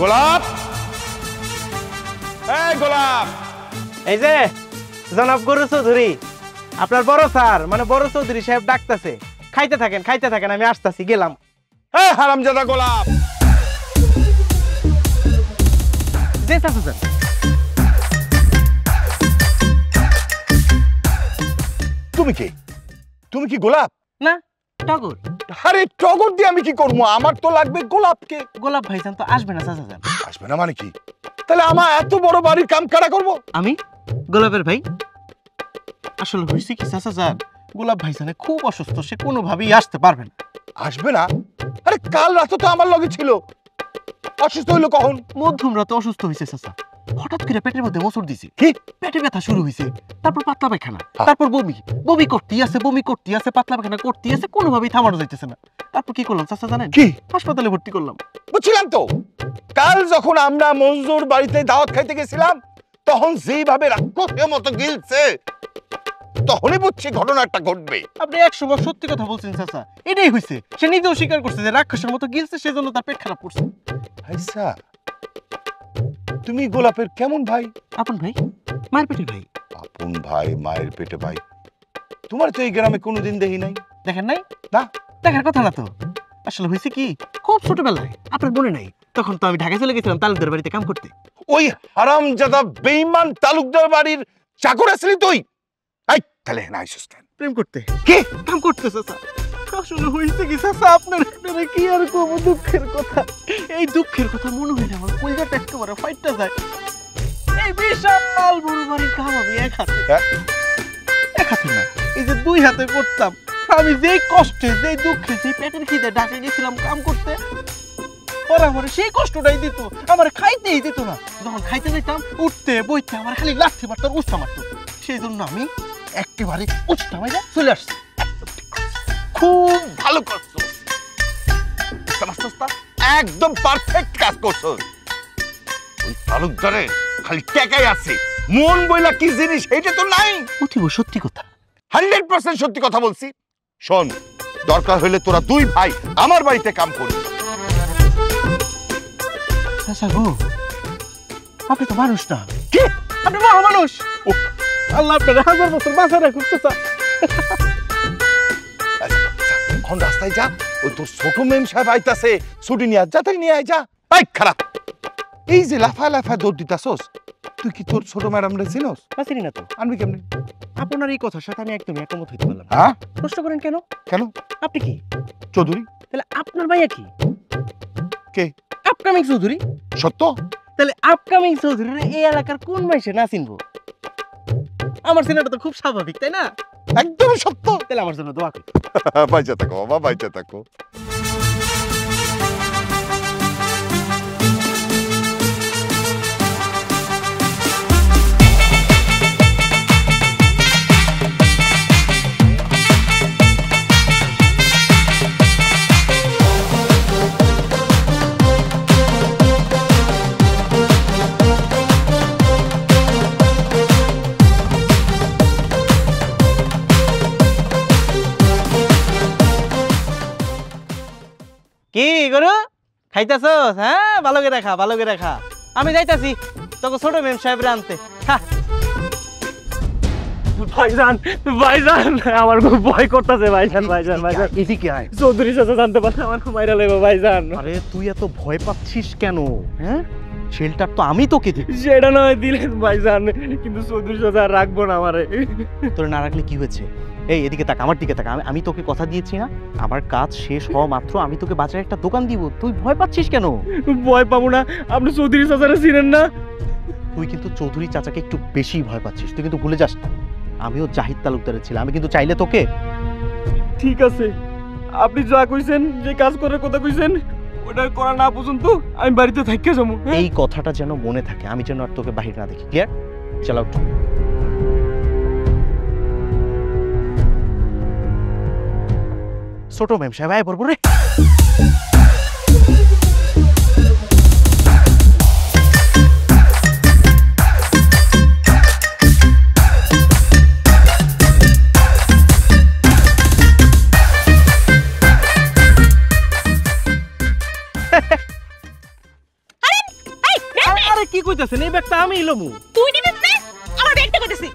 গোলাপ, এই গোলাপ, এই যে জনাব গরু চৌধুরী, আপনার বড় স্যার মানে বড় চৌধুরী সাহেব ডাকতেছে। খাইতে থাকেন, আমি আসতেছি, গেলাম। এই হারামজাদা গোলাপ, যে চাচা তুমি কি গোলাপ না টগর? আরে টগর দিয়ে আমি কি করবো? আমার তো লাগবে গোলাপকে। গোলাপ ভাইজান তো আসবে না চাচা যান। আসবে না মানে কি? তাহলে আমার এত বড় বাড়ির কাম কারা করবো? আমি গোলাপের ভাই। আসলে হয়েছে কি চাচা যান, গোলাপ ভাইজানে খুব অসুস্থ, সে কোনোভাবেই আসতে পারবে না। আসবে না? আরে কাল রাতে তো আমার লগে ছিল। অসুস্থ হইলো কখন? মধ্যম রাতে অসুস্থ হয়েছে চাচা। হঠাৎ করে পেটের মধ্যে মোচড় দিছে, কি পেটে ব্যথা শুরু হয়েছে, তারপর পাতলা পায়খানা, তারপর বমি করতেই আছে, পাতলা পায়খানা করতেই আছে, কোনোভাবেই থামানো যাইতেছে না। তারপর কি করলাম চাচা জানেন? কি? হাসপাতালে ভর্তি করলাম। বুঝছিলাম তো, কাল যখন আমরা মঞ্জুর বাড়িতে দাওয়াত খাইতে গেছিলাম তখন যেভাবে রাক্ষসের মতো গিলছে, তখনই বুঝছি ঘটনাটা ঘটবে। আপনি 100 সত্যি কথা বলছেন চাচা, এটাই হয়েছে। সে নিজেও স্বীকার করছে যে রাক্ষসের মতো গিলছে, সেজন্য তার পেট খারাপ করছে। আচ্ছা, তুমি গোলাপের কেমন ভাই? আপন ভাই, মায়ের পেটের ভাই। আপন ভাই, মায়ের পেটে ভাই। তোমার তো এই গ্রামে কোনোদিন দেখি নাই। দেখেন নাই? না, দেখার কথা না তো। আসলে হয়েছে কি, খুব ছোটবেলায়, আপনার মনে নাই, তখন তো আমি ঢাকা চলে গেছিলাম তালুকদার বাড়িতে কাম করতে। ওই হারামজাদা বেঈমান তালুকদার বাড়ির চাকর আসলি তুই? এই তাহলে না আইসুস কেন? প্রেম করতে। কি কাম করতে চাচা? আসলে হয়েছে কি চাচা, আপনার কি আর কম দুঃখের কথা। এই দুঃখের কথা মনে হইলে আমার কলজাটা একেবারে ফাইটটা যায়। এই বিশাল বড় বাড়ির কাম আমি এক হাতে না, এই যে 2 হাতে করতাম। আমি যেই কষ্টে, যেই দুঃখে, যেই পেটের খিদে ঢাকা গেছিলাম কাম করতে, ওরা আমার সেই কষ্টটাই দিত, আমার খাইতেই দিত না। যখন খাইতে যেতাম, উঠতে বইতে আমার খালি লাথি মারতো আর উস্তা মারতো। সেই জন্য আমি একেবারে উস্তা মাইরা চলে আসছি। খুব ভালো করছো, একদম পারফেক্ট কাজ করছো। ওই তালুকদারে খালি টাকাই আছে, মন বইলা কি জিনিস এটা তো নাই। অতীব সত্যি কথা, 100% সত্যি কথা বলছি। শোন, দরকার হলে তোরা 2 ভাই আমার বাড়িতে কাম করবি। চাচা গো, আপনি তো মানুষ না। কি? আপনি বড় মানুষ। আল্লাহ আপনার 1000 বছর বাঁচা রাখুক চাচা। এখন রাস্তায় যা, ওই তোর ছোট মেম সাহেব আইতাছে, ছুটি নিয়ে যা, তাই নিয়ে আয় যা। এই খারাপ, এই যে লাফা দৌড় দিতাছস, তুই কি তোর ছোট ম্যাডাম রে চিনোস? চিনি না তো। আনবি কেমনে? আপনার এই কথার সাথে আমি একদমই একমত হইতে পারলাম। হ্যাঁ, প্রশ্ন করেন কেন? কেন? আপনি কি চৌধুরী? তাহলে আপনার ভাইয়া কি? কে? আপকামিং চৌধুরী। সত্য? তাহলে আপকামিং চৌধুরী এই এলাকার কোন মাইসে না চিনবো? আমার চেনাটা তো খুব স্বাভাবিক, তাই না? একদম সত্য। তাহলে আমার জন্য দোয়া করি। বাইচা থাকো বাবা, বাইচা থাকো। কি গরু খাইতাছস? হ্যাঁ, ভালো করে খা, ভালো করে খা। আমি যাইতাছি তোকে ছোট মেম সাহেবরে আনতে। ভাইজান ভাইজান, আমার খুব ভয় করতেছে ভাইজান। এদিকে আয়। চৌধুরী চাচা জানতে পারলে আমার মাইরা লাগবে ভাইজান। আরে তুই এত ভয় পাচ্ছিস কেন? হ্যাঁ, শেল্টার তো আমি তোকে দিই। সেটা নয় দিলেন ভাইজান, কিন্তু চৌধুরী চাচা রাখবো না আমারে। তোর না রাখলে কি হয়েছে? এই এদিকে তাক, আমার দিকে তাক। আমি তোকে কথা দিয়েছি না, আমার কাজ শেষ হওয়া মাত্র আমি তোকে বাজারে একটা দোকান দিব। তুই ভয় পাচ্ছিস কেন? ভয় পাবো না, আপনি চৌধুরী চাচারে চিনেন না? তুই কিন্তু চৌধুরী চাচাকে একটু বেশি ভয় পাচ্ছিস। তুই কিন্তু ভুলে যাস না, আমিও জাহিদ তালুকদারের ছিলাম। আমি কিন্তু চাইলে তোকে। ঠিক আছে, আপনি যা কইছেন, যে কাজ করার কথা কইছেন, ওটা করা না পর্যন্ত আমি বাড়িতে থাইকা যাবো। এই কথাটা যেন মনে থাকে, আমি যেন আর তোকে বাহির না দেখি। ক্লিয়ার? চল আউট। ছোট মেম সাহেব আয় পড়বো রে। কইতাছেন এই ব্যাগটা আমি লমু তুই নিবি না আমার ব্যাগটা কইতেছি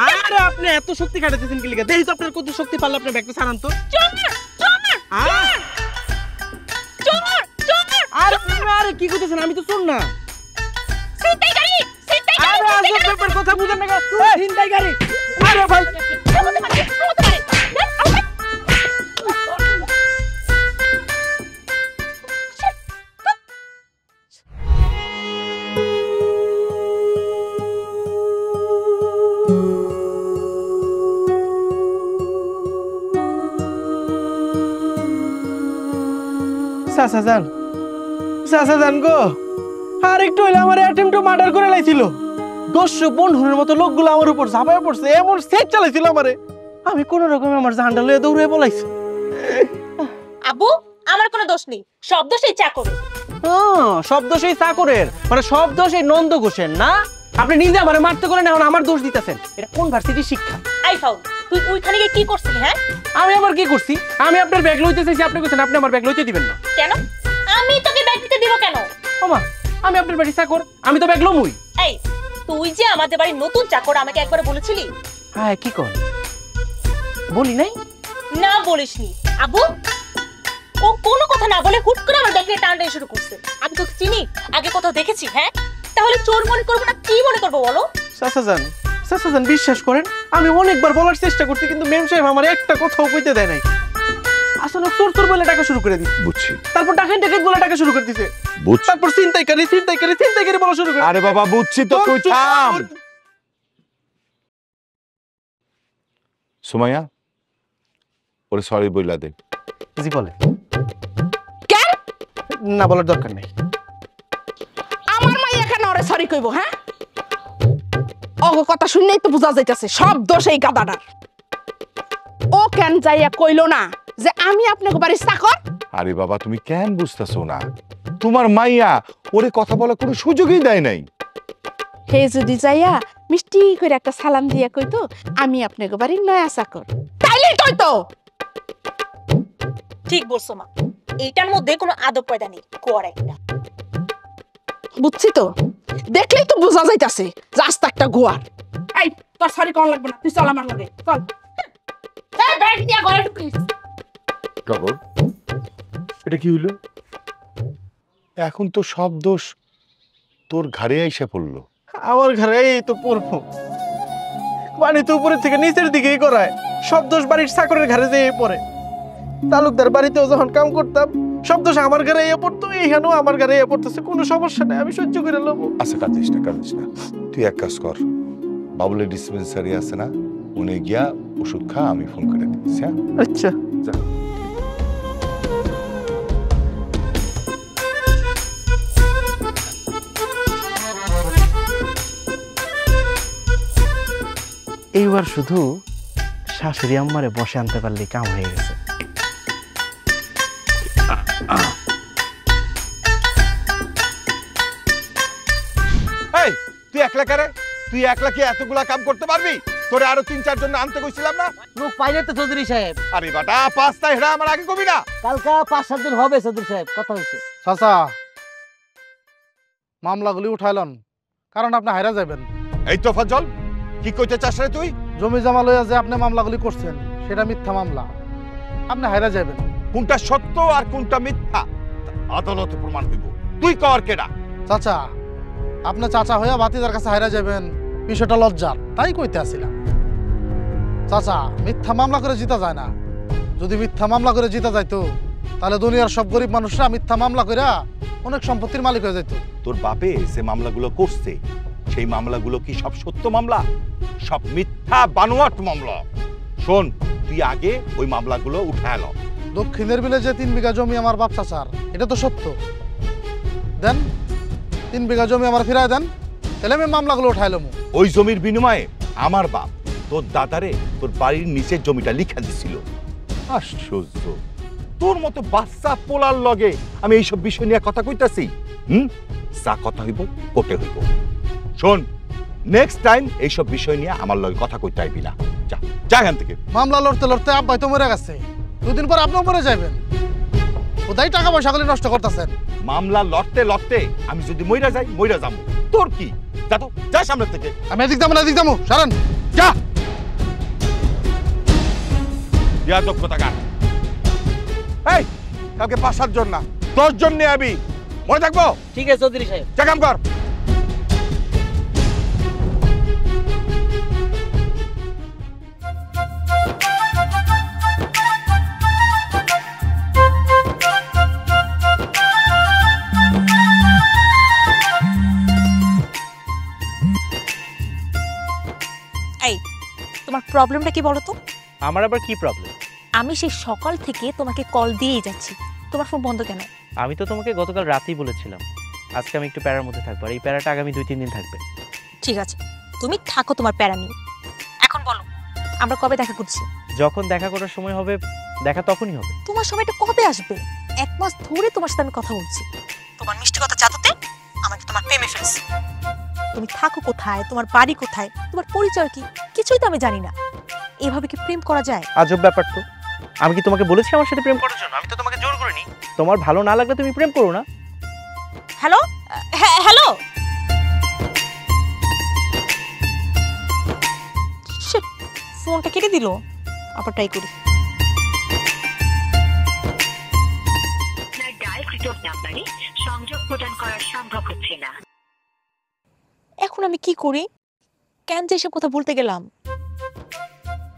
আরে আপনি এত শক্তি খাটাইতেছেন কি লিগা দেখি তো আপনার কত শক্তি পারলে আপনার ব্যাগটা ছাড়ান তো আরে কি কইতেছেন আমি তো শুন না আরে আজব ব্যাপার কথা বুঝেন না চিন্তাই গাড়ি আরে ভাই সাসাজান গো আর একটু হইলে আমার অ্যাটেম্প টু মার্ডার করে লাইছিল 10-15 মতো লোকগুলো আমার উপর ঝাঁপায় পড়ছে এমন সেট চালাইছিল আমারে আমি কোন রকমে আমার জানটা লয়ে দৌড়ে পলাইছি আবু আমার কোনো দোষ নেই সব দোষ এই চাকরের সব দোষ এই চাকরের মানে সব দোষ এই নন্দ ঘোষের না আপনি নিজে আমারে মারতে করেন এখন আমার দোষ দিতেছেন এটা কোন ভার্সিটির শিক্ষা আই ফাউল তুই ওইখানে গিয়ে কি করছিস হ্যাঁ আমি আবার কি করছি আমি আপনার ব্যাগ লইতে চাইছি আপনি কইছেন আপনি আমার ব্যাগ লইতে দিবেন না কেন আমি তোকে ব্যাগ দিতে দিব কেন ওমা আমি আপনার বাড়ি চাকর আমি তো ব্যাগ লমুই এই তুই যে আমাদের বাড়ির নতুন চাকর আমাকে একবার বলেছিলি হ্যাঁ কি কর বলি নাই না বলিসনি আবু ও কোনো কথা না বলে হুট করে আমার ব্যাগে টানতে শুরু করছে আমি তোকে চিনি আগে কোথাও দেখেছি হ্যাঁ তাহলে চোর মনে করবো না কি মনে করবো বলো সাসাজান বিশ্বাস করেন আমি অনেকবার বলার চেষ্টা করছি কিন্তু মেম সাহেব আমার একটা কথাও কইতে দেয় নাই আসলে চোর বলে টাকা শুরু করে দিচ্ছে বুঝছি তারপর ডাকাত বলে টাকা শুরু করে দিছে বুঝছি তারপর চিন্তাই বলা শুরু করে আরে বাবা বুঝছি তো তুই থাম সুমাইয়া ওরে সরি বইলা দে জি বলে কেন না বলার দরকার নেই আমার মাই এখানে ওরে সরি কইব হ্যাঁ ওগো কথা শুনলেই তো বোঝা যাইতাছে সব দোষ এই গাদাটার ও কেন যাইয়া কইলো না যে আমি আপনাকে বাড়ির চাকর আরে বাবা তুমি কেন বুঝতেছো না তোমার মাইয়া ওরে কথা বলার কোনো সুযোগই দেয় নাই হে যদি যাইয়া মিষ্টি করে একটা সালাম দিয়া কইতো আমি আপনাকে বাড়ির নয়া চাকর তাইলেই কইতো ঠিক বলছো মা এইটার মধ্যে কোনো আদব পয়দা নেই কোয়ার একটা বুঝছি তো দেখলেই তো বোঝা যাইতাছে যে আস্তে একটা গোয়ার এই তোর সরি কোন লাগবে না তুই চল আমার লগে চল এই ব্যাগ দিয়া ঘরে ঢুকিস টগর এটা কি হইলো এখন তো সব দোষ তোর ঘাড়ে আইসা পড়লো আমার ঘরে এই তো পড়বো মানে তো উপরের থেকে নিচের দিকেই করায় সব দোষ বাড়ির চাকরের ঘরে যেয়ে পড়ে তালুকদার বাড়িতেও যখন কাম করতাম সব দোষ আমার ঘরে এসে পড়তো এইখানেও আমার ঘরে এসে পড়তেছে কোনো সমস্যা নেই আমি সহ্য করে নেবো আচ্ছা কাঁদিস না তুই এক কাজ কর বাবুলের ডিসপেন্সারি আছে না উনি গিয়া ওষুধ খা আমি ফোন করে দিচ্ছি হ্যাঁ আচ্ছা যা এইবার শুধু শাশুড়ি আম্মারে বসে আনতে পারলে কাম হয়ে গেছে এই তুই একলা করে তুই একলা কি এতগুলা কাম করতে পারবি তোরে আরো 3-4 জন আনতে কইছিলাম না লোক পাইলে তো চৌধুরী সাহেব আরে বাটা পাঁচটা হেরা আমার আগে কবি না কালকা 5-7 দিন হবে চৌধুরী সাহেব কথা হইছে চাচা মামলাগুলি উঠাইলন কারণ আপনি হাইরা যাবেন এই তো ফজল কি কইতে চাস রে তুই জমি জমা লইয়া যে আপনি মামলাগুলি করছেন সেটা মিথ্যা মামলা আপনি হাইরা যাবেন কোনটা সত্য আর কোনটা মিথ্যা আদালতে প্রমাণ হইব তুই কর কেডা চাচা আপনি চাচা হইয়া বাতিদার কাছে হাইরা যাবেন বিষয়টা লজ্জার তাই কইতে আসিলাম চাচা মিথ্যা মামলা করে জিতা যায় না যদি মিথ্যা মামলা করে জিতা যাইতো তাহলে দুনিয়ার সব গরিব মানুষরা মিথ্যা মামলা কইরা অনেক সম্পত্তির মালিক হয়ে যেত তোর বাপে যে মামলাগুলো করছে সেই মামলাগুলো কি সব সত্য মামলা সব মিথ্যা বানোয়াট মামলা শোন তুই আগে ওই মামলাগুলো উঠায় ল দক্ষিণের বিলে যে 3 বিঘা জমি আমার বাপ চাচার এটা তো সত্য দেন 3 বিঘা জমি আমার ফিরায় দেন তাহলে আমি মামলাগুলো উঠাইলাম ওই জমির বিনিময়ে আমার বাপ তোর দাদারে তোর বাড়ির নিচের জমিটা লিখা দিছিল আশ্চর্য তোর মতো বাচ্চা পোলার লগে আমি এইসব বিষয় নিয়ে কথা কইতাছি যা কথা হইব কোটে হইব শোন নেক্সট টাইম এইসব বিষয় নিয়ে আমার লগে কথা কইতে আইবি না যা যা এখান থেকে মামলা লড়তে লড়তে আব্বাই তো মরে গেছে 2 দিন পর আপনিও মরে যাবেন কোথায় টাকা পয়সাগুলি নষ্ট করতেছেন মামলা লড়তে লড়তে আমি যদি মইরা যাই মইরা যাবো তোর কি? যা তো, যা সামনে থেকে। আমি এদিক যাবো না, এদিক যাবো, সারেন। যা। বেয়াদব কোথাকার। এই, কালকে 5-7 জন না, 10 জন নিয়ে আবি। মনে থাকবো? ঠিক আছে চৌধুরী সাহেব। যা কাম কর। এই, তোমার প্রবলেমটা কি বলো তো? আমার আবার কি প্রবলেম? আমি সেই সকাল থেকে তোমাকে কল দিয়েই যাচ্ছি, তোমার ফোন বন্ধ কেন? আমি তো তোমাকে গতকাল রাতেই বলেছিলাম আজকে আমি একটু প্যারার মধ্যে থাকবো, আর এই প্যারাটা আগামী 2-3 দিন থাকবে। ঠিক আছে, তুমি থাকো তোমার প্যারা নিয়ে। এখন বলো, আমরা কবে দেখা করছি? যখন দেখা করার সময় হবে দেখা তখনই হবে। তোমার সময়টা কবে আসবে? 1 মাস ধরে তোমার সাথে আমি কথা বলছি, তোমার মিষ্টি কথা জাততে আমাকে তোমার প্রেমে ফেলছে। তুমি থাকো কোথায়, তোমার বাড়ি কোথায়, তোমার পরিচয় কি, কিছুই তো আমি জানি না। এভাবে কি প্রেম করা যায়? আজব ব্যাপার তো। আমি কি তোমাকে বলেছি আমার সাথে প্রেম করার জন্য? আমি তো তোমাকে জোর করিনি। তোমার ভালো না লাগলে তুমি প্রেম করো না। Hello, hello. ফোনটা কেটে দিল, আবার ট্রাই করি। আপনার ডায়ালকৃত নাম্বারে সংযোগ প্রদান করা সম্ভব হচ্ছে না। এখন আমি কি করি? কেন যে এসব কথা বলতে গেলাম?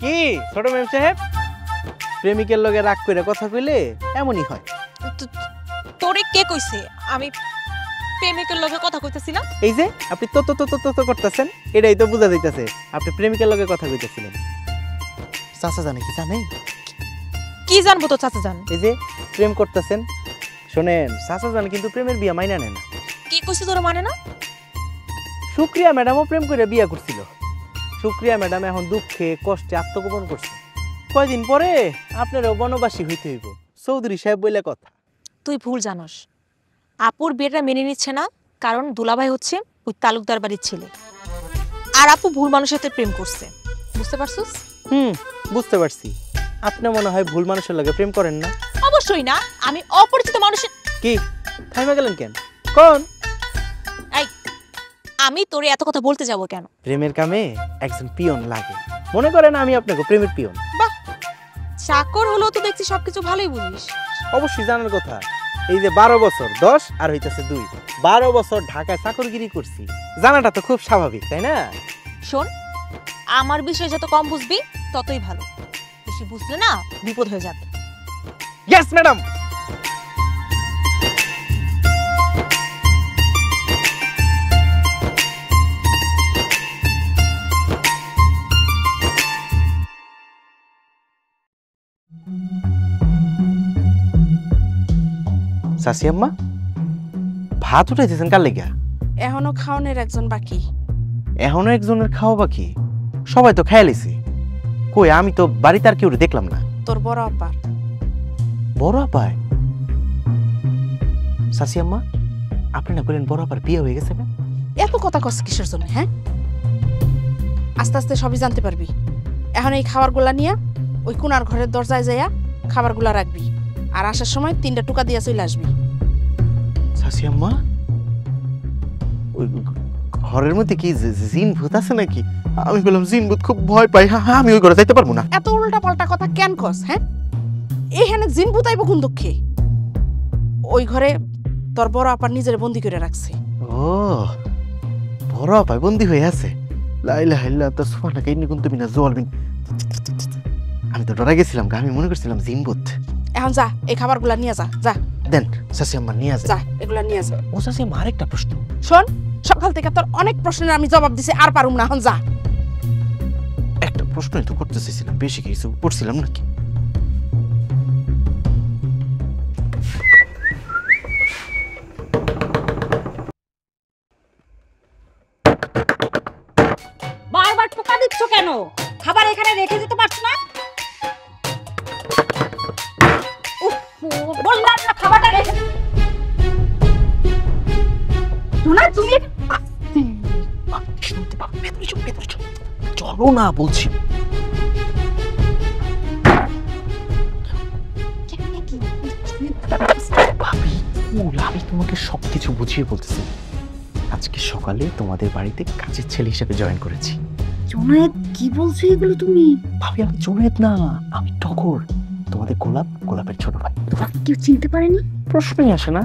কি ছোট ম্যাম সাহেব, প্রেমিকের লগে রাগ করে কথা কইলে এমনই হয়। তোরে কে কইছে আমি প্রেমিকের লগে কথা কইতেছিলাম? এই যে আপনি তো করতেছেন, এটাই তো বোঝা যাইতেছে আপনি প্রেমিকের লগে কথা কইতেছিলেন। চাচা জানে কি? জানে কি জানবো তো চাচা জান? এই যে প্রেম করতেছেন, শোনেন চাচা জান কিন্তু প্রেমের বিয়া মাইনা নেয় না। কি কইছে তোরা মানে না? শুক্রিয়া ম্যাডামও প্রেম করে বিয়া করছিল। শুক্রিয়া ম্যাডাম এখন দুঃখে কষ্টে আত্মগোপন করছে। কয়দিন পরে আপনারও বনবাসী হইতে হইব, চৌধুরী সাহেব বইলে কথা। তুই ভুল জানোস, আপুর বিয়েটা মেনে নিচ্ছে না কারণ দুলাভাই হচ্ছে ওই তালুকদার বাড়ির ছেলে, আর আপু ভুল মানুষের সাথে প্রেম করছে। বুঝতে পারছিস? বুঝতে পারছি। আপনি মনে হয় ভুল মানুষের লগে প্রেম করেন না? অবশ্যই না, আমি অপরিচিত মানুষের। কি থাইমা গেলেন কেন? কোন? এই, আমি তোরে এত কথা বলতে যাব কেন? প্রেমের কামে একজন পিয়ন লাগে, মনে করেন আমি আপনাকে প্রেমের পিয়ন। বাহ, চাকর হলেও তো দেখছি সবকিছু ভালোই বুঝিস। অবশ্যই জানার কথা। এই যে 12 বছর 10 আর হইতাছে 2, 12 বছর ঢাকায় চাকরগিরি করছি, জানাটা তো খুব স্বাভাবিক, তাই না? শোন, আমার বিষয় যত কম বুঝবি ততই ভালো, বেশি বুঝলে না বিপদ হয়ে যাবে। Yes madam. চাচি আম্মা, ভাত উঠাইতেছেন কার লেগা? এখনো খাওনের একজন বাকি। এখনো একজনের খাওয়া বাকি? সবাই তো খেয়ে লিছি। কই আমি তো বাড়িতে আর কেউ দেখলাম না। তোর বড় আপার। বড় আপায়? চাচি আম্মা, আপনি না বলেন বড় আপার বিয়ে হয়ে গেছে না? এত কথা কস কিসের জন্য? হ্যাঁ, আস্তে আস্তে সবই জানতে পারবি। এখন এই খাবারগুলা নিয়ে ওই কোনার ঘরের দরজায় যাইয়া খাবারগুলা রাখবি, আর আসার সময় 3টা টুকা দিয়ে চলে আসবি। চাচি আম্মা, ওই ঘরের মধ্যে কি জিন ভূত আছে নাকি? আমি বললাম জিন ভূত খুব ভয় পাই, আমি ওই ঘরে যাইতে পারবো না। এত উল্টা পাল্টা কথা কেন কস? হ্যাঁ, এখানে জিন ভূত আইব কোন দুঃখে? ওই ঘরে তোর বড় আপার নিজের বন্দি করে রাখছে। ও, বড় আপায় বন্দি হয়ে আছে? লা ইলাহা ইল্লাল্লাহ সুবহানাকা ইন্নী কুনতু মিনাজ জালিমিন। আমি তো ডরা গেছিলাম, আমি মনে করছিলাম জিন ভূত। এখন যা, এই খাবারগুলা নিয়ে যা। যা দেন চাচি আম্মা, নিয়ে যা, এগুলা নিয়ে যা। ও চাচি আম্মা, আরেকটা প্রশ্ন। শোন, সকাল থেকে তোর অনেক প্রশ্নের আমি জবাব দিছি, আর পারুম না। এখন যা। একটা প্রশ্নই তো করতে চাইছিলাম, বেশি কিছু করছিলাম নাকি? বারবার টোকা দিচ্ছ কেন? খাবার এখানে রেখে যেতে পারছো না? বললাম না খাবারটা রেখে। শোনা তুমি চলো না বলছি। আমি তোমাকে সবকিছু বুঝিয়ে বলতেছি, আজকে সকালে তোমাদের বাড়িতে কাজের ছেলে হিসেবে জয়েন করেছি। জোনায়েত কি বলছো এগুলো তুমি? ভাবি আমি জোনায়েত না, আমি টগর, তোমাদের গোলাপের ছোট ভাই। তোমাকে কেউ চিনতে পারেনি? প্রশ্নই আসে না।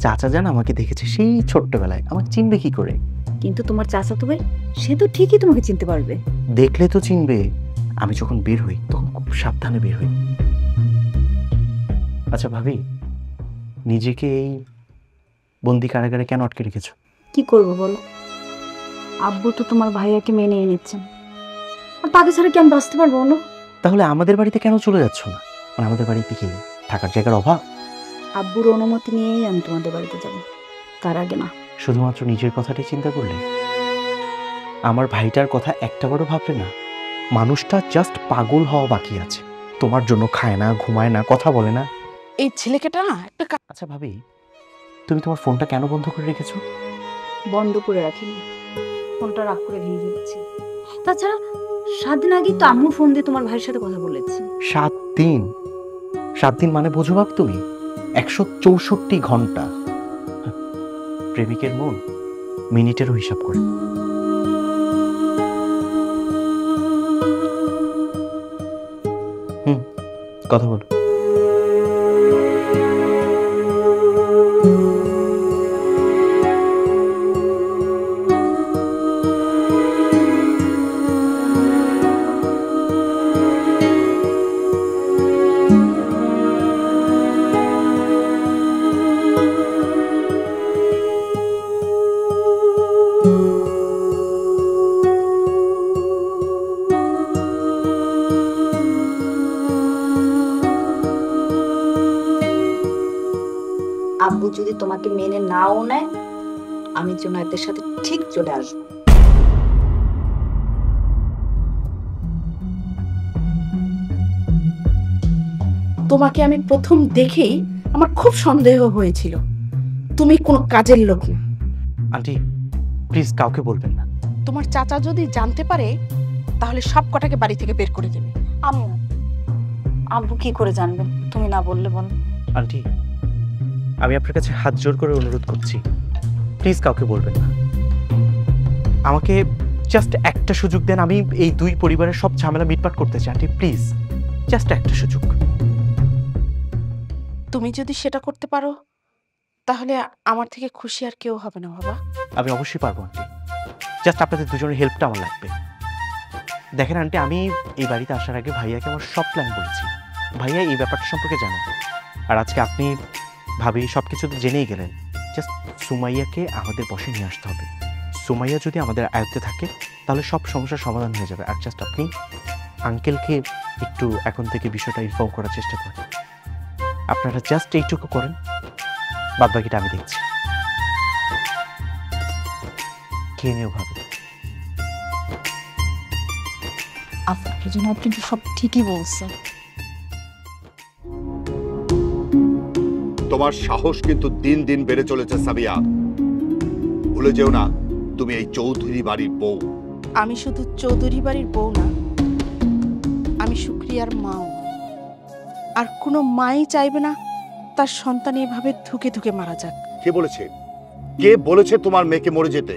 চাচা জান আমাকে দেখেছে সেই ছোট্টবেলায়, আমাকে চিনবে কি করে? কিন্তু তোমার চাচাতো ভাই সে তো ঠিকই তোমাকে চিনতে পারবে। দেখলে তো চিনবে। আমি যখন বের হই তখন খুব সাবধানে বের হই। আচ্ছা ভাবি, নিজেকে এই বন্দি কারাগারে কেন আটকে রেখেছো? কি করবো বলো, আব্বু তো তোমার ভাইয়াকে মেনে এনেছেন, আর তাকে ছাড়া কি আমি বাঁচতে পারবো বলো? তাহলে আমাদের বাড়িতে কেন চলে যাচ্ছ না? মানে আমাদের বাড়িতে কি থাকার জায়গার অভাব? আব্বুর অনুমতি নিয়েই আমি তোমাদের বাড়িতে যাব, তার আগে না। শুধুমাত্র নিজের কথাটাই চিন্তা করলে? আমার ভাইটার কথা একটাবারও ভাবলে না? মানুষটা জাস্ট পাগল হওয়া বাকি আছে। তোমার জন্য খায় না, ঘুমায় না, কথা বলে না। এই ছেলেকেটা না একটা আচ্ছা ভাবি, তুমি তোমার ফোনটা কেন বন্ধ করে রেখেছো? বন্ধ করে রাখিনি, ফোনটা রাগ করে ভেঙে ফেলেছি। তাছাড়া 7 দিন আগেই তো আম্মু ফোন দিয়ে তোমার ভাইয়ের সাথে কথা বলেছি। 7 দিন? 7 দিন মানে বোঝো ভাব তুমি 164 ঘন্টা। প্রেমিকের মন মিনিটেরও হিসাব করে। কথা বলো। আব্বু যদি তোমাকে মেনে নাও নেয়, আমি জোনায়েতের সাথে ঠিক চলে আসবো। তোমাকে আমি প্রথম দেখেই আমার খুব সন্দেহ হয়েছিল তুমি কোনো কাজের লোক না। আন্টি প্লিজ কাউকে বলবেন না। তোমার চাচা যদি জানতে পারে তাহলে সব কটাকে বাড়ি থেকে বের করে দেবে। আম্মু, আব্বু কি করে জানবেন? তুমি না বললে বল। আন্টি আমি আপনার কাছে হাত জোর করে অনুরোধ করছি, প্লিজ কাউকে বলবেন না। আমাকে জাস্ট একটা সুযোগ দেন, আমি এই দুই পরিবারের সব ঝামেলা মিটমাট করতে চাই। আন্টি প্লিজ জাস্ট একটা সুযোগ। তুমি যদি সেটা করতে পারো তাহলে আমার থেকে খুশি আর কেউ হবে না বাবা। আমি অবশ্যই পারবো আন্টি, জাস্ট আপনাদের দুজনের হেল্পটা আমার লাগবে। দেখেন আন্টি, আমি এই বাড়িতে আসার আগে ভাইয়াকে আমার সব প্ল্যান বলেছি। ভাইয়া এই ব্যাপারটা সম্পর্কে জানেন, আর আজকে আপনি ভাবি সব কিছু তো জেনেই গেলেন। জাস্ট সুমাইয়াকে আমাদের বসে নিয়ে আসতে হবে। সুমাইয়া যদি আমাদের আয়ত্তে থাকে তাহলে সব সমস্যার সমাধান হয়ে যাবে। আর জাস্ট আপনি আঙ্কেলকে একটু এখন থেকে বিষয়টা ইনফর্ম করার চেষ্টা করেন। আপনারা জাস্ট এইটুকু করেন, বাদ বাকিটা আমি দেখছি। খেয়ে নিও ভাবে। আপনার জন্য কিন্তু সব ঠিকই বলছে। তোমার সাহস কিন্তু দিন দিন বেড়ে চলেছে সাবিয়া। ভুলে যেও না তুমি এই চৌধুরী বাড়ির বউ। আমি শুধু চৌধুরী বাড়ির বউ না, আমি শুক্রিয়ার মাও। আর কোনো মাই চাইবে না তার সন্তান এইভাবে ধুকে ধুকে মারা যাক। কে বলেছে? কে বলেছে তোমার মেয়েকে মরে যেতে?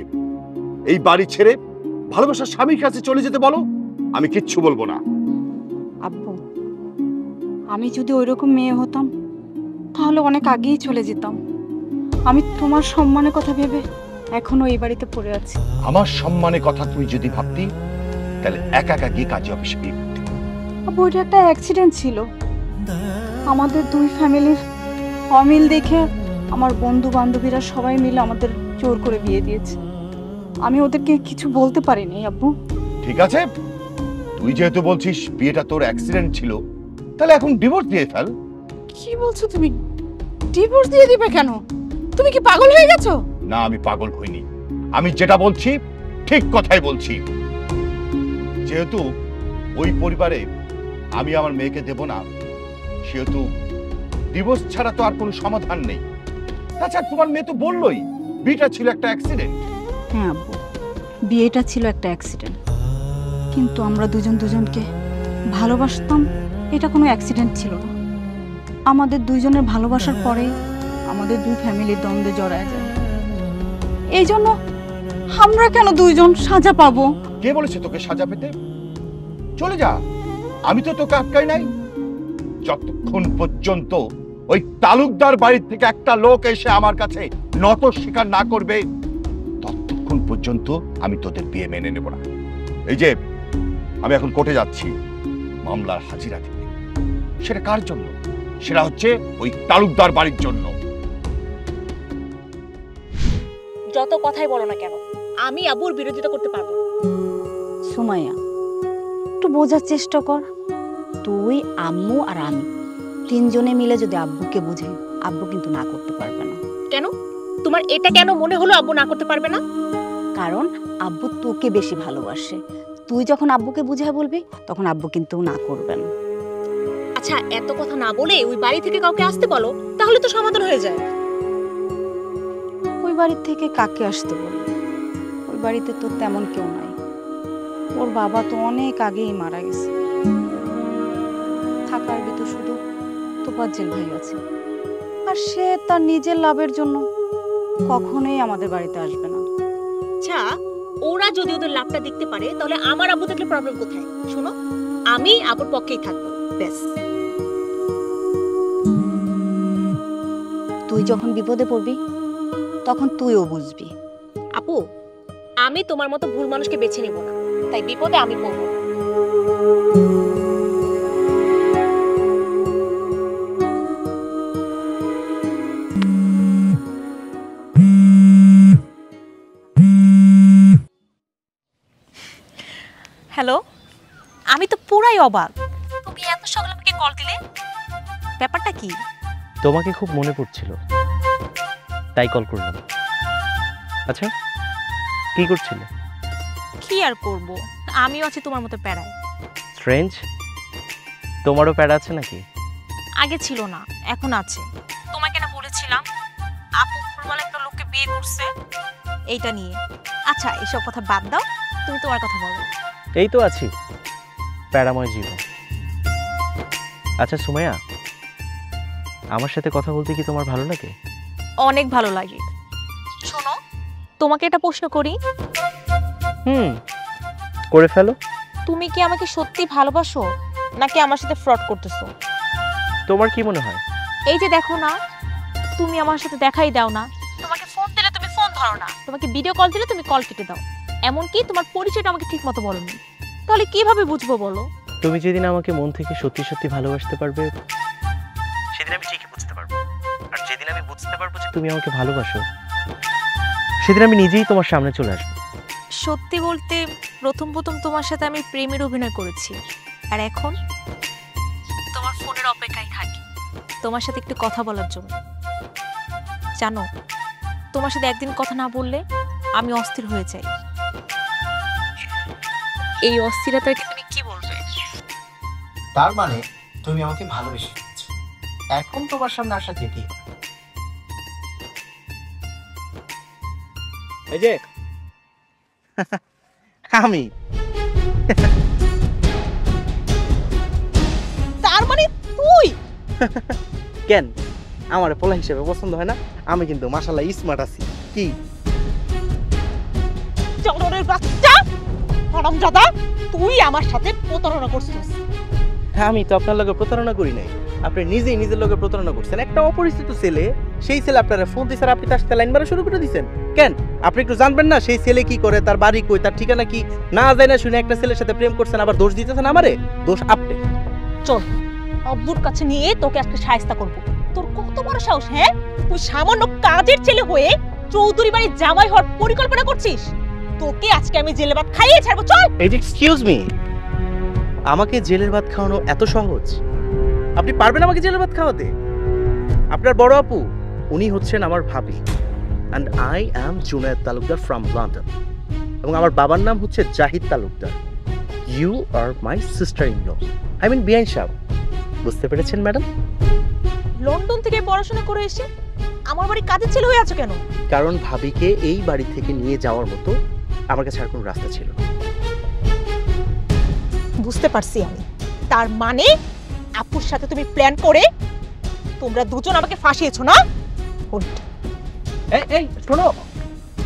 এই বাড়ি ছেড়ে ভালোবাসার স্বামীর কাছে চলে যেতে বলো, আমি কিচ্ছু বলবো না। আব্বু, আমি যদি ওইরকম মেয়ে হতাম তাহলে অনেক আগেই চলে যেতাম। আমি তোমার সম্মানের কথা ভেবে এখনো এই বাড়িতে পড়ে আছি। আমার সম্মানের কথা তুই যদি ভাবতি তাহলে একা একা গিয়ে কাজী অফিসে বিয়ে করতি। আব্বু, ওইটা একটা অ্যাক্সিডেন্ট ছিল। আমাদের দুই ফ্যামিলির অমিল দেখে আমার বন্ধু বান্ধবীরা সবাই মিলে আমাদের জোর করে বিয়ে দিয়েছে। আমি ওদেরকে কিছু বলতে পারিনি আব্বু। ঠিক আছে, তুই যেহেতু বলছিস বিয়েটা তোর অ্যাক্সিডেন্ট ছিল, তাহলে এখন ডিভোর্স দিয়ে ফেল। কি বলছো তুমি? ডিভোর্স দিয়ে দিবে কেন? তুমি কি পাগল হয়ে গেছো? না, আমি পাগল হইনি। আমি যেটা বলছি ঠিক কথাই বলছি। যেহেতু ওই পরিবারে আমি আমার মেয়েকে দেব না, সেহেতু ডিভোর্স ছাড়া তো আর কোনো সমাধান নেই। তাছাড়া তোমার মেয়ে তো বললোই বিয়েটা ছিল একটা অ্যাক্সিডেন্ট। হ্যাঁ আব্বু, বিয়েটা ছিল একটা অ্যাক্সিডেন্ট, কিন্তু আমরা দুজন দুজনকে ভালোবাসতাম, এটা কোনো অ্যাক্সিডেন্ট ছিল না। আমাদের দুইজনের ভালোবাসার পরেই আমাদের দুই ফ্যামিলির দ্বন্দ্বে জড়ায় যায়। এই জন্য আমরা কেন দুইজন সাজা পাবো? কে বলেছে তোকে সাজা পেতে? চলে যা, আমি তো তোকে আটকাই নাই। যতক্ষণ পর্যন্ত ওই তালুকদার বাড়ির থেকে একটা লোক এসে আমার কাছে নত স্বীকার না করবে, ততক্ষণ পর্যন্ত আমি তোদের বিয়ে মেনে নেব না। এই যে আমি এখন কোর্টে যাচ্ছি মামলার হাজিরা দিতে। সেটা কার জন্য? সেটা হচ্ছে ওই তালুকদার বাড়ির জন্য। যত কথাই বলো না কেন, আমি আব্বুর বিরোধিতা করতে পারবো না। সুমাইয়া, একটু বোঝার চেষ্টা কর। তুই, আম্মু আর আমি তিনজনে মিলে যদি আব্বুকে বুঝে, আব্বু কিন্তু না করতে পারবে না। কেন? তোমার এটা কেন মনে হলো আব্বু না করতে পারবে না? কারণ আব্বু তোকে বেশি ভালোবাসে। তুই যখন আব্বুকে বুঝায় বলবি, তখন আব্বু কিন্তু না করবেন। আচ্ছা, এত কথা না বলে ওই বাড়ি থেকে কাউকে আসতে বলো, তাহলে তো সমাধান হয়ে যায়। ওই বাড়ির থেকে কাকে আসতে বলবো? ওই বাড়িতে তো তেমন কেউ নাই। ওর বাবা তো অনেক আগেই মারা গেছে। থাকার ভিতর শুধু তোফাজ্জল ভাই আছে, আর সে তার নিজের লাভের জন্য কখনোই আমাদের বাড়িতে আসবে না। আচ্ছা, ওরা যদি ওদের লাভটা দেখতে পারে, তাহলে আমার আব্বু থাকলে প্রবলেম কোথায়? শোনো, আমি আব্বুর পক্ষেই থাকবো, ব্যাস। তুই যখন বিপদে পড়বি, তখন তুইও বুঝবি। আপু, আমি তোমার মতো ভুল মানুষকে বেছে নিব না, তাই বিপদে আমি পড়ব। হ্যালো, আমি তো পুরাই অবাক। তুমি এত সকালে আমাকে কল দিলে, ব্যাপারটা কি? তোমাকে খুব মনে পড়ছিল, তাই কল করলাম। আচ্ছা, কি করছিলে? কি আর করব, আমিও আছি তোমার মতো প্যারায়। স্ট্রেঞ্জ, তোমারও প্যারা আছে নাকি? আগে ছিল না, এখন আছে। তোমাকে না বলেছিলাম আপু ফুলওয়ালা একটা লোককে বিয়ে করছে, এইটা নিয়ে। আচ্ছা, এসব কথা বাদ দাও, তুমি তোমার কথা বলো। এই তো আছি, প্যারাময় জীবন। আচ্ছা সুমাইয়া, আমার সাথে কথা বলতে কি তোমার ভালো লাগে? অনেক ভালো লাগে। শোনো, তোমাকে একটা প্রশ্ন করি। করে ফেলো। তুমি কি আমাকে সত্যি ভালোবাসো, নাকি আমার সাথে ফ্রড করতেছো? তোমার কি মনে হয়? এই যে দেখো না, তুমি আমার সাথে দেখাই দাও না, তোমাকে ফোন দিলে তুমি ফোন ধরো না, তোমাকে ভিডিও কল দিলে তুমি কল কেটে দাও, এমনকি তোমার পরিচয়টা আমাকে ঠিক মতো বলোনি। তাহলে কিভাবে বুঝবো বলো? তুমি যেদিন আমাকে মন থেকে সত্যি সত্যি ভালোবাসতে পারবে, সেদিন আমি ঠিকই বুঝতে পারবো। আর যেদিন আমি বুঝতে পারবো যে তুমি আমাকে ভালোবাসো, সেদিন আমি নিজেই তোমার সামনে চলে আসবো। সত্যি বলতে, প্রথম তোমার সাথে আমি প্রেমের অভিনয় করেছি, আর এখন তোমার ফোনের অপেক্ষায় থাকি তোমার সাথে একটু কথা বলার জন্য। জানো, তোমার সাথে একদিন কথা না বললে আমি অস্থির হয়ে যাই। এই অস্থিরতাকে তুমি কি বলবে? তার মানে তুমি আমাকে ভালোবেসে ফেলেছো, এখন তোমার সামনে আসা যেতে। এই যে আমি তার মানে তুই? কেন, আমার পোলা হিসেবে পছন্দ হয় না? আমি কিন্তু মাশাআল্লাহ স্মার্ট আছি। কি চোরের বাচ্চা, হারামজাদা, তুই আমার সাথে প্রতারণা করছিস। আমি তো আপনার লগে প্রতারণা করি নাই, আপনি নিজেই নিজের লগে প্রতারণা করছেন। একটা অপরিচিত ছেলে, সেই ছেলে আপনারা ফোন দিয়েছে, আপনি তার সাথে লাইন মারা শুরু করে দিয়েছেন। কেন, আপনি একটু জানবেন না সেই ছেলে কি করে, তার বাড়ি কই, তার ঠিকানা কি? না যায় না শুনে একটা ছেলের সাথে প্রেম করছেন, আবার দোষ দিতেছেন আমারে। দোষ আপনি। চল, আব্বুর কাছে নিয়ে তোকে আজকে শায়েস্তা করব। তোর কত বড় সাহস, হ্যাঁ? তুই সামান্য কাজের ছেলে হয়ে চৌধুরী বাড়ির জামাই হওয়ার পরিকল্পনা করছিস? তোকে আজকে আমি জেলে ভাত খাইয়ে ছাড়বো। চল। এই যে এক্সকিউজ মি, আমাকে জেলের ভাত খাওয়ানো এত সহজ? আপনি পারবেন আমাকে জেলের ভাত খাওয়াতে? আপনার বড় আপু, উনি হচ্ছেন আমার ভাবি, and I am Junaid Talukdar from London, এবং আমার বাবার নাম হচ্ছে Zahid Talukdar. You are my sister-in-law, I mean বিয়ান সাহেব। বুঝতে পেরেছেন ম্যাডাম? লন্ডন থেকে পড়াশোনা করে এসে আমার বাড়ি কাজের ছেলে হয়ে আছো কেন? কারণ ভাবিকে এই বাড়ি থেকে নিয়ে যাওয়ার মতো আমার কাছে আর কোনো রাস্তা ছিল না। বুঝতে পারছি আমি। তার মানে আপুর সাথে তুমি প্ল্যান করে তোমরা দুজন আমাকে ফাঁসিয়েছো না? এই শোনো,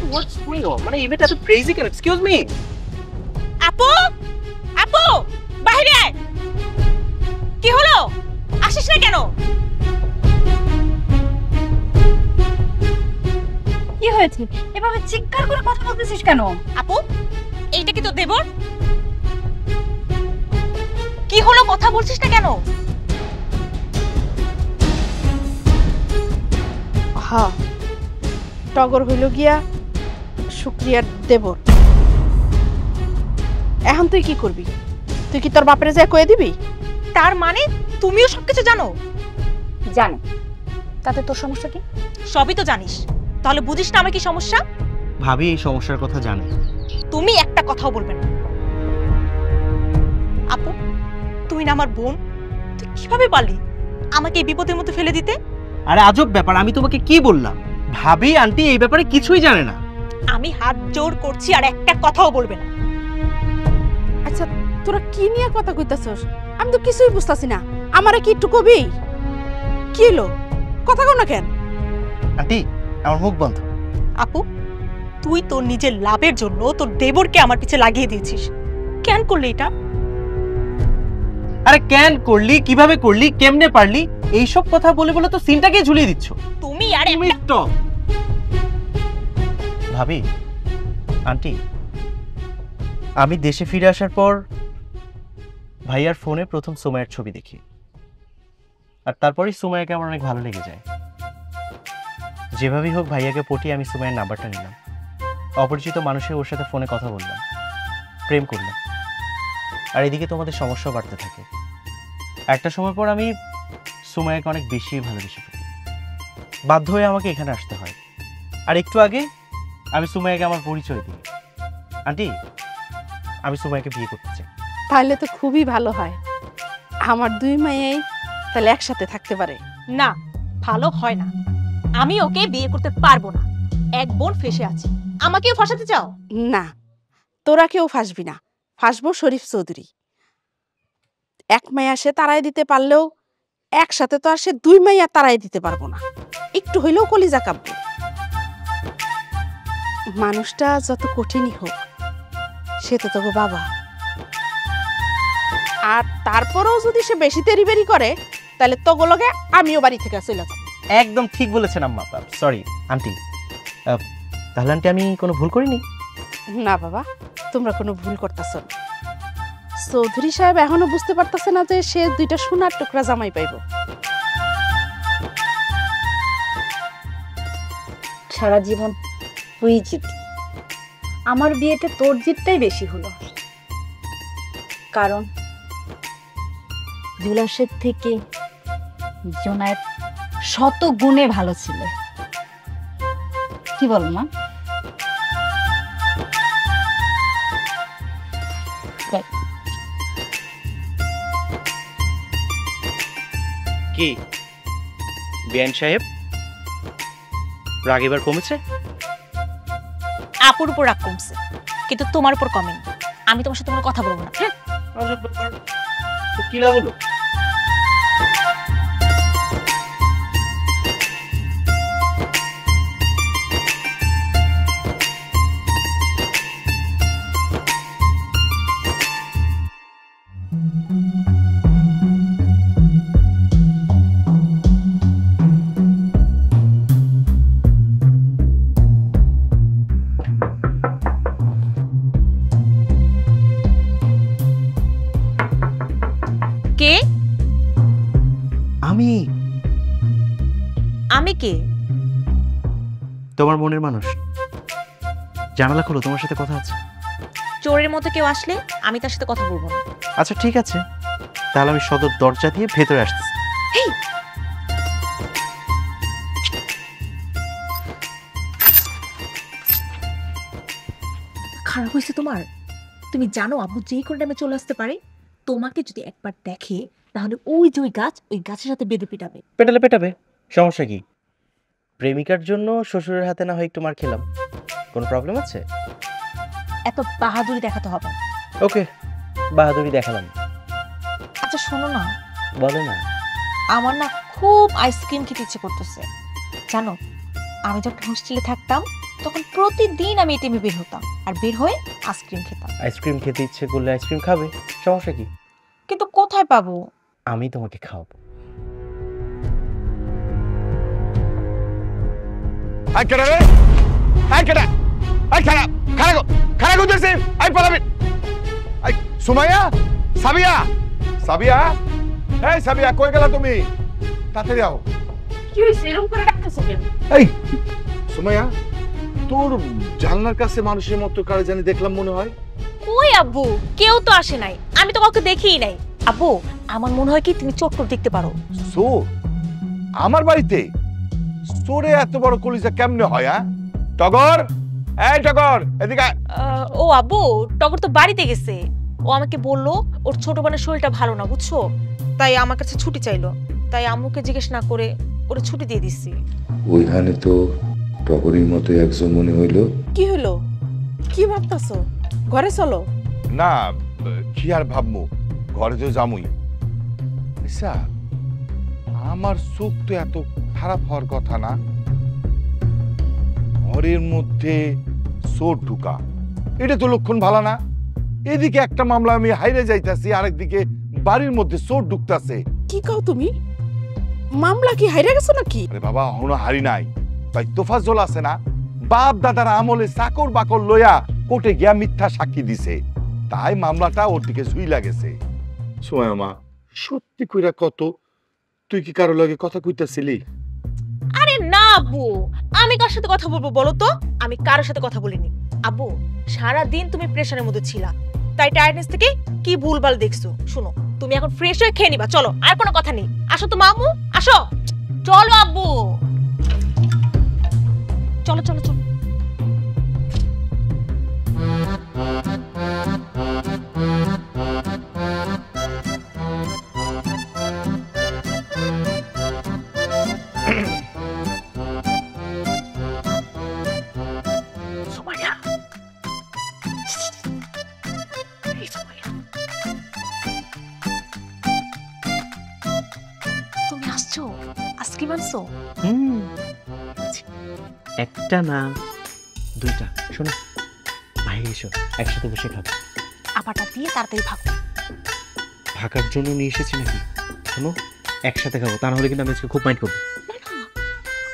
হোয়াটস গোইং অন? মানে এই মেয়েটা তো ক্রেজি কেন? Excuse me. আপু, আপু, বাইরে আয়। কি হলো? আসিস না কেন? কি হয়েছে? এভাবে চিৎকার করে কথা বলতেছিস কেন? আপু, এইটা কি তোর দেবর? কি হলো, কথা বলছিস না কেন? হ্যাঁ, টগর হইল গিয়া শুক্রিয়ার দেবর। এখন তুই কি করবি? তুই কি তোর বাপের যা কয়ে দিবি? তার মানে তুমিও সবকিছু জানো? জানো। তাতে তোর সমস্যা কি? সবই তো জানিস, তাহলে বুঝিস না আমার কি সমস্যা? ভাবি এই সমস্যার কথা জানে। তুমি একটা কথাও বলবে না। আপু, তুই না আমার বোন, তুই কিভাবে পারলি আমাকে এই বিপদের মধ্যে ফেলে দিতে? আরে আজব ব্যাপার, আমি তোমাকে কি বললাম? ভাবি আন্টি এই ব্যাপারে কিছুই জানে না। আমি হাত জোর করছি, আর একটা কথাও বলবে না। আচ্ছা, তোরা কি নিয়ে কথা কইতাছস? আমি তো কিছুই বুঝতাছি না। আমারে কি একটু কবি? কি হলো? কথা কও না কেন? আন্টি আমার মুখ বন্ধ। আপু, তুই তোর নিজের লাভের জন্য তোর দেবরকে আমার পিছে লাগিয়ে দিয়েছিস। কেন করলি এটা? আরে কেন করলি, কিভাবে করলি, কেমনে পারলি, এইসব কথা বলে বলে তো সিনটাকে ঝুলিয়ে দিচ্ছ। তুমি আর ভাবি আন্টি, আমি দেশে ফিরে আসার পর ভাইয়ার ফোনে প্রথম সুমাইয়ার ছবি দেখি, আর তারপরেই সুমাইয়াকে আমার অনেক ভালো লেগে যায়। যেভাবেই হোক ভাইয়াকে পটিয়ে আমি সুমাইয়ার নাম্বারটা নিলাম। অপরিচিত মানুষের ওর সাথে ফোনে কথা বললাম, প্রেম করলাম, আর এদিকে তোমাদের সমস্যা বাড়তে থাকে। একটা সময় পর আমি সুমাইয়াকে অনেক বেশি ভালোবেসে ফেলি। বাধ্য হয়ে আমাকে এখানে আসতে হয়। আর একটু আগে আমি সুমাইয়াকে আমার পরিচয় দিই। আন্টি, আমি সুমাইয়াকে বিয়ে করতে চাই। তাহলে তো খুবই ভালো হয়। আমার দুই মেয়েই তাহলে একসাথে থাকতে পারে। না, ভালো হয় না। আমি ওকে বিয়ে করতে পারবো না। এক বোন ফেসে আছে, আমাকেও ফাঁসাতে চাও? না, তোরা কেউ ফাঁসবি না। ফাঁসবো শরীফ চৌধুরী। এক মেয়া সে তারাই দিতে পারলেও একসাথে তো আর সে দুই মেয়া তারাই দিতে পারবো না। একটু হইলেও কলিজা কাঁপবে। মানুষটা যত কঠিনই হোক, সে তো তোকে বাবা। আর তারপরেও যদি সে বেশি তেরিবেরি করে, তাহলে তোগুলোকে আমিও বাড়ি থেকে চলে যাব। একদম ঠিক বলেছেন আম্মা। Sorry aunty. তাহলে আন্টি আমি কোনো ভুল করিনি? না বাবা, তোমরা কোনো ভুল করতেছ না। চৌধুরী সাহেব এখনো বুঝতে পারতেছে না যে সে দুইটা সোনার টুকরা জামাই পাইব। সারা জীবন তুই জিতি, আমার বিয়েতে তোর জিতটাই বেশি হলো। কারণ জুলাসের থেকে জোনায়েত শত গুণে ভালো ছিল। কি বল মা? কি বিয়ান সাহেব, রাগ এবার কমেছে? আপুর উপর রাগ কমছে, কিন্তু তোমার উপর কমেনি। আমি তোমার সাথে কোনো কথা বলবো না। কি লাভ হলো? কে? আমি। আমি কে? তোমার মনের মানুষ। জানালা খোলো, তোমার সাথে কথা আছে। চোরের মতো কেউ আসলে আমি তার সাথে কথা বলবো না। আচ্ছা ঠিক আছে, তাহলে আমি সদর দরজা দিয়ে ভেতরে আসতেছি। খারাপ হয়েছে তোমার? তুমি জানো আব্বু যেই কোনো টাইমে চলে আসতে পারে। তোমাকে যদি একবার দেখে, তাহলে ওই যে ওই গাছের সাথে বেঁধে পিটাবে। পেটালে পেটাবে, সমস্যা কি? প্রেমিকার জন্য শ্বশুরের হাতে না হয় একটু মার খেলাম, কোনো প্রবলেম আছে? এত বাহাদুরি দেখাতে হবে। ওকে, বাহাদুরি দেখালাম। আচ্ছা শোনো না, বলো না। আমার না খুব আইসক্রিম খেতে ইচ্ছে করতেছে। জানো, আমি যখন হোস্টেলে থাকতাম তখন প্রতিদিন আমি এটিএমে বের হতাম, আর বের হয়ে আইসক্রিম খেতাম। আইসক্রিম খেতে ইচ্ছে করলে আইসক্রিম খাবে, সমস্যা কি? কিন্তু কোথায় পাবো? আমি তোমাকে খাওয়াবো। আই কেডা রে? আই কেডা? আই খাড়া খাড়া খাড়া করতেছি। আই পালাবি। আই সুমাইয়া, সাবিয়া, সাবিয়া, এই সাবিয়া কই গেলা তুমি? তাড়াতাড়ি আও। কি হইছে এরকম করে ডাকতেছো কেন? এই সুমাইয়া, তোর জানলার কাছে মানুষের মতো কারে জানি দেখলাম মনে হয়। কই আব্বু, কেউ তো আসে নাই, আমি তো কাউকে দেখিই নাই। আব্বু আমার মনে হয় কি তুমি চোর দেখতে পারো। চোর? আমার বাড়িতে চোরে এত বড় কলিজা কেমনে হয়? টগর, এই টগর এদিকে। ও আব্বু, টগর তো বাড়িতে গেছে। ও আমাকে বললো ওর ছোট বোনের শরীরটা ভালো না, বুঝছো, তাই আমার কাছে ছুটি চাইলো। তাই আম্মুকে জিজ্ঞেস না করে ওরে ছুটি দিয়ে দিচ্ছি। ওইখানে তো টগরির মতো একজন মনে হইলো। কি হলো? কি ভাবতাছো? ঘরে চলো। না, কি আর ভাবমু, ঘরে তো যামুই। আচ্ছা, আমার চোখ তো এত খারাপ হওয়ার কথা না। ঘরের মধ্যে চোর ঢুকা, এটা তো লক্ষণ ভালো না। এদিকে একটা মামলা আমি হাইরে যাইতাছি, আরেকদিকে বাড়ির মধ্যে চোর ঢুকতাছে। কি কও তুমি? মামলা কি হাইরা গেছো নাকি? আরে বাবা, এখনো হারি নাই। ভাই তোফাজ্জল আছে না, বাপ দাদার আমলে চাকর বাকর লইয়া কোর্টে গিয়া মিথ্যা সাক্ষী দিছে, তাই মামলাটা ওর দিকে ঝুইলা গেছে। সোয়া মা, সত্যি কইরা কত, তুই কি কারো লগে কথা কইতাছিলি? আরে না আব্বু, আমি কার সাথে কথা বলবো বলো তো? আমি কারোর সাথে কথা বলিনি। আব্বু সারা দিন তুমি প্রেশারের মধ্যে ছিলা, তাই টায়ার্ডনেস থেকে কি ভুলভাল দেখছো। শুনো, তুমি এখন ফ্রেশ হয়ে খেয়ে নিবা, চলো, আর কোনো কথা নেই। আসো তো মামু, আসো। চলো আব্বু, চলো চলো চলো। তুমি আসছো, আইসক্রিম আনছো? একটা না, দুইটা। শোনো, ভাই এসো, একসাথে বসে খাবো। আপাটা দিয়ে তাড়াতাড়ি ভাগো। ভাগার জন্য নিয়ে এসেছি নাকি? শোনো, একসাথে খাবো, তা না হলে কিন্তু আমি আজকে খুব মাইন্ড করবো।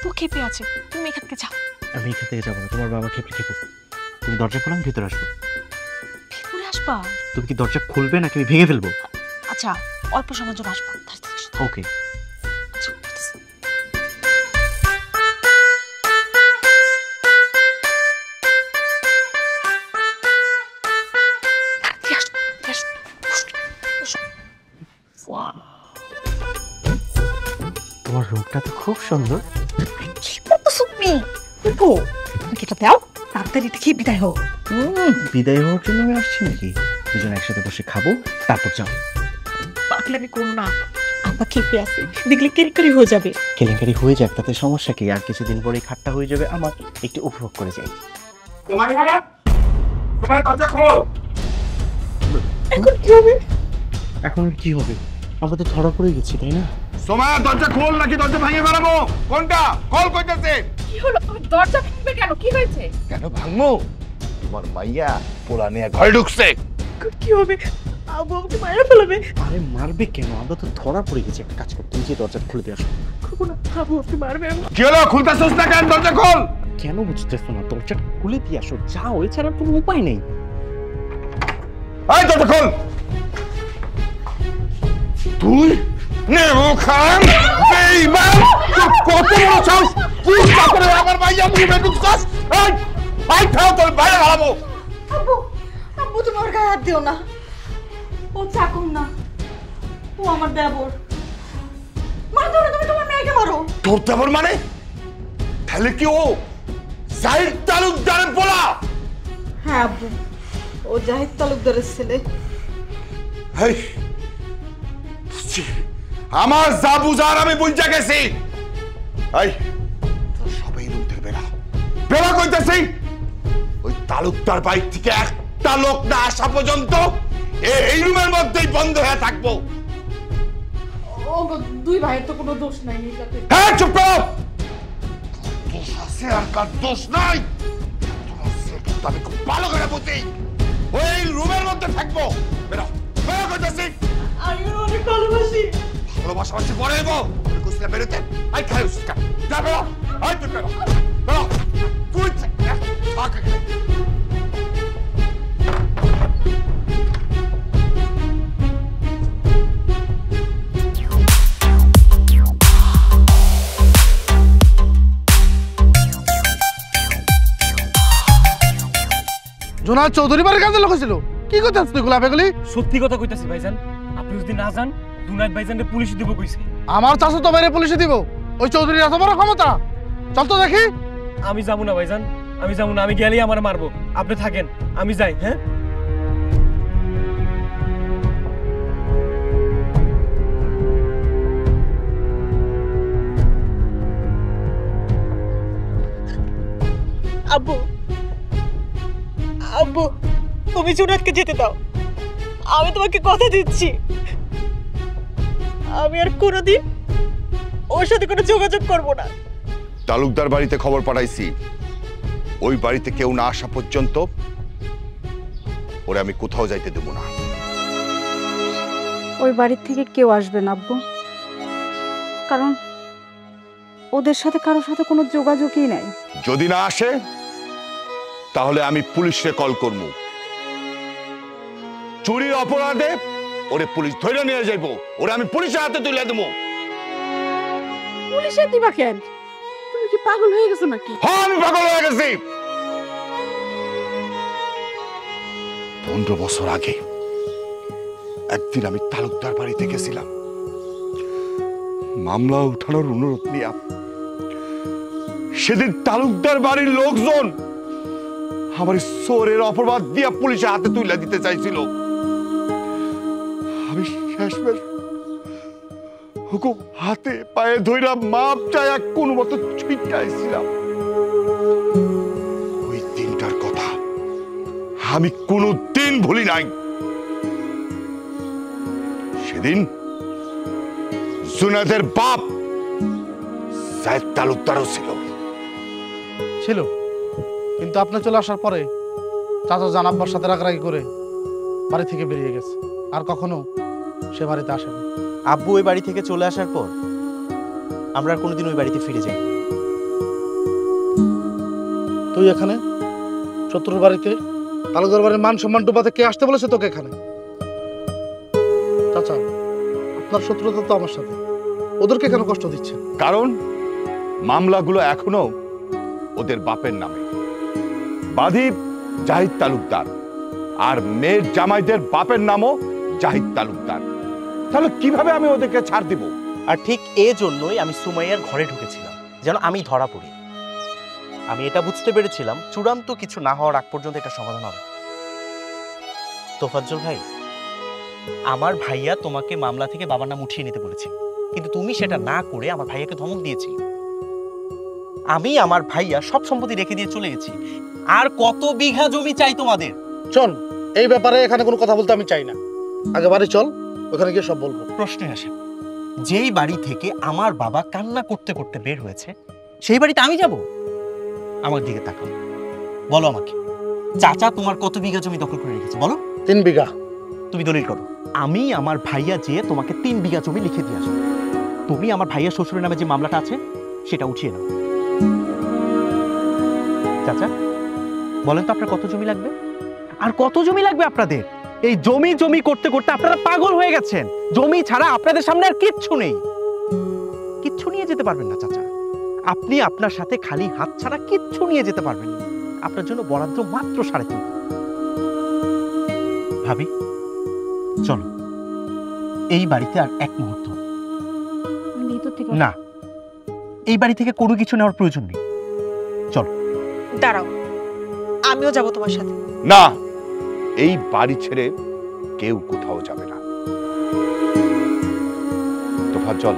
ও খেপে আছে, তুমি এখান থেকে যাও। আমি এখান থেকে যাবো না, তোমার বাবা খেপে খেপে। তুমি দরজা খোলো, আমি ভেতরে আসবো। ভেতরে আসবা? তুমি কি দরজা খুলবে নাকি আমি ভেঙে ফেলবো? আচ্ছা, অল্প সময়ের জন্য আসবা। ওকে। তোমার রূপটা তো খুব সুন্দর। এটা দাও, তাড়াতাড়ি খেয়ে বিদায় হোক। বিদায় হওয়ার জন্য আমি আসছি নাকি? দুজন একসাথে বসে খাবো, তারপর যাও। পাগলামি করো না, আব্বা খেপে আছে, দেখলে কেলেঙ্কারি হয়ে যাবে। কেলেঙ্কারি হয়ে যাক, তাতে সমস্যা কি? আর কিছুদিন পরে খাট্টা হয়ে যাবে, আমার একটু উপভোগ করে যাই। এখন কি হবে? এখন কি হবে? আমরা তো ধরা পড়ে গেছি, তাই না? সোমায়া, দরজা খোল নাকি দরজা ভেঙে ফেলাবো? কোনটা? কল কইতাছে। কি হলো? দরজা ভাঙবে কেন? কি হয়েছে? কেন ভাঙবো? তোমার মাইয়া পোলা নিয়ে ঘরে ঢুকছে। কি হবে? আব্বু আমাকে মারা ফেলবে। আরে মারবে কেন? আমরা তো ধরা পড়ে গেছি। একটা কাজ কর, তুমি যে দরজা খুলে দিয়ে আসো। খুলবো না, আব্বু আমাকে মারবে। কি হলো? খুলতাছস না কেন? দরজা খোল। কেন বুঝতেছো না? দরজা খুলে দিয়ে আসো, যাও, এছাড়া কোনো উপায় নেই। এই দরজা খোল। তুই নেমো খান বেঈমান, তুই কত বড় সাহস? তুই তারপরে আমার মাইয়া মুখে ঢুকছস? এই ভাই খাও, তোর বাইরে হারাবো। আব্বু, আব্বু তুমি ওর গায়ে হাত দিও না। ও চাকর না, ও আমার দেবর। মারো না, তুমি তোমার মেয়েকে মারো। তোর দেবর মানে? তাহলে কি ও জাহিদ তালুকদারের পোলা? হ্যাঁ আব্বু, ও জাহিদ তালুকদারের ছেলে। হেই, আমার যা বুঝার আমি বুঝা গেছি। এই তোর সবাই রুম থেকে বেরা, বেরা কইতাছি। ওই তালুকদার বাইক থেকে একটা লোক না আসা পর্যন্ত এই রুমের মধ্যেই বন্ধ হয়ে থাকবো। ও দুই ভাইয়ের তো কোনো দোষ নাই এটাতে। হ্যাঁ, চুপ করো। দোষ আছে আর কার দোষ নাই তো আমি খুব ভালো করে বুঝি। ওই রুমের মধ্যে থাকবো। বেরো, বেরো করতেছি। আমি অনেক ভালোবাসি। ভালোবাসা পরে নেবো। কুসলে বেরোতে আই খাই উসকা। যা বেরো, আই তুই বেরো, বেরো। তুই থাক। জোনাল চৌধুরী বাড়ির কাজে লোক ছিল, কি কথা তুই গোলাপে গলি? সত্যি কথা কইতাছি ভাইজান, আপনি যদি না যান দুনাইত ভাইজানকে পুলিশ দিব কইছে। আমার চাষা তো বাইরে পুলিশে দিব, ওই চৌধুরী এত বড় ক্ষমতা? চল তো দেখি। আমি যাবো না ভাইজান, আমি যাবো না, আমি গেলেই আমার মারবো। আপনি থাকেন, আমি যাই। হ্যাঁ আব্বু, আব্বু তুমি জুনাতকে যেতে দাও। আমি তোমাকে কথা দিচ্ছি আমি আর কোনোদিন ওর সাথে কোনো যোগাযোগ করব না। তালুকদার বাড়িতে খবর পাঠাইছি, ওই বাড়িতে কেউ না আসা পর্যন্ত ওরে আমি কোথাও যাইতে দেব না। ওই বাড়ির থেকে কেউ আসবে না আব্বু, কারণ ওদের সাথে কারোর সাথে কোনো যোগাযোগই নাই। যদি না আসে তাহলে আমি পুলিশে কল করব। চুরির অপরাধে ওরে পুলিশ ধরে নিয়ে যাইব, ওরে আমি পুলিশের হাতে তুলে দেব। পুলিশে দিবা কেন? তুমি কি পাগল হয়ে গেছো নাকি? হ্যাঁ আমি পাগল হয়ে গেছি। 15 বছর আগে একদিন আমি তালুকদার বাড়িতে গেছিলাম মামলা উঠানোর অনুরোধ নিয়ে। সেদিন তালুকদার বাড়ির লোকজন আমার চোরের অপবাদ দিয়া পুলিশের হাতে তুলে দিতে চাইছিল। আমি শেষমেশ হুকুম হাতে পায়ে ধইরা মাপ চায়া কোন মতো ছুটাইছিলাম। ওই দিনটার কথা আমি কোনোদিন ভুলি নাই। সেদিন জুনাদের বাপ সাইদ তালুকদারও ছিল। কিন্তু আপনি চলে আসার পরে চাচা জানাব্বার সাথে রাগারাগি করে বাড়ি থেকে বেরিয়ে গেছে, আর কখনো সে বাড়িতে আসেনি। আব্বু ওই বাড়ি থেকে চলে আসার পর আমরা আর কোনোদিন ওই বাড়িতে ফিরে যাই। তুই এখানে শত্রুর বাড়িতে তালুকদার বাড়ির মান সম্মান ডুবাতে কে আসতে বলেছে তোকে এখানে? চাচা আপনার শত্রুতা তো আমার সাথে, ওদেরকে কেন কষ্ট দিচ্ছে? কারণ মামলাগুলো এখনো ওদের বাপের নামে। বাদী জাহিদ তালুকদার আর মেয়ের জামাইদের বাপের নামও জাহিদ তালুকদার। তাহলে কিভাবে আমি ওদেরকে ছাড় দিব? আর ঠিক জন্যই আমি সুমাইয়ার ঘরে ঢুকেছিলাম, যেন আমি ধরা পড়ি। আমি এটা বুঝতে পেরেছিলাম চূড়ান্ত কিছু না হওয়ার আগ পর্যন্ত এটা সমাধান হবে। তোফাজ্জল ভাই, আমার ভাইয়া তোমাকে মামলা থেকে বাবার নাম উঠিয়ে নিতে বলেছে, কিন্তু তুমি সেটা না করে আমার ভাইয়াকে ধমক দিয়েছি। আমি আমার ভাইয়া সব সম্পত্তি রেখে দিয়ে চলে গেছি। আর কত বিঘা জমি চাই তোমাদের? চল, এই ব্যাপারে এখানে কোনো কথা বলতে আমি চাই না। আগে বাড়ি চল, ওখানে গিয়ে সব বলবো। প্রশ্নে আসে, যেই বাড়ি থেকে আমার বাবা কান্না করতে করতে বের হয়েছে সেই বাড়িতে আমি যাব? আমার দিকে তাকাও, বলো আমাকে, চাচা তোমার কত বিঘা জমি দখল করে রেখেছে বলো? 3 বিঘা। তুমি দলিল করো। আমি আমার ভাইয়া যে তোমাকে 3 বিঘা জমি লিখে দিয়ে আসবো। তুমি আমার ভাইয়া শ্বশুরের নামে যে মামলাটা আছে সেটা উঠিয়ে নাও। চাচা বলেন তো আপনার কত জমি লাগবে? আর কত জমি লাগবে আপনাদের? এই জমি জমি করতে করতে আপনারা পাগল হয়ে গেছেন। জমি ছাড়া আপনাদের সামনে আর কিচ্ছু নেই। কিচ্ছু নিয়ে যেতে পারবেন না চাচা। আপনি আপনার সাথে খালি হাত ছাড়া কিচ্ছু নিয়ে যেতে পারবেন না। আপনার জন্য বরাদ্দ মাত্র 3.5। ভাবি চলো, এই বাড়িতে আর এক মুহূর্ত না, এই বাড়ি থেকে কোনো কিছু নেওয়ার প্রয়োজন নেই। চলো। দাঁড়াও, আমিও যাব তোমার সাথে। না, এই বাড়ি ছেড়ে কেউ কোথাও যাবে না। তোফাজ্জল,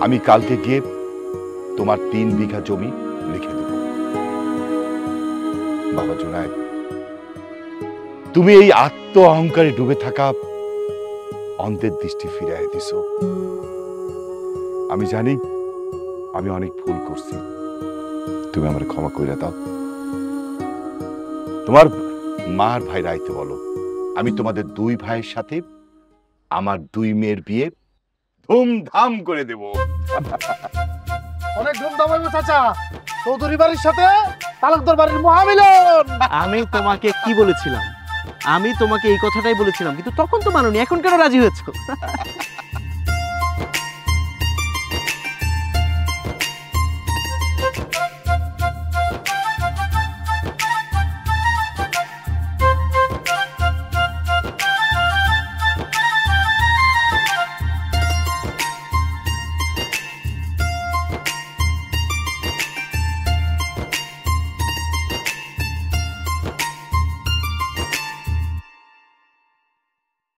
আমি কালকে গিয়ে তোমার 3 বিঘা জমি লিখে দেব। বাবা জুনায়েদ, তুমি এই আত্ম অহংকারে ডুবে থাকা অন্ধের দৃষ্টি ফিরিয়ে দিছো। আমি জানি আমি অনেক ভুল করছি, তুমি আমার ক্ষমা করে দাও। তোমার মার ভাইরা আইতে বলো। আমি তোমাদের দুই ভাইয়ের সাথে আমার দুই মেয়ের বিয়ে ধুমধাম করে দেব। অনেক ধুমধাম হইব চাচা। চৌধুরী বাড়ির সাথে তালুকদার বাড়ির মহামিলন। আমি তোমাকে কি বলেছিলাম? আমি তোমাকে এই কথাটাই বলেছিলাম, কিন্তু তখন তো মানোনি, এখন কেন রাজি হয়েছো?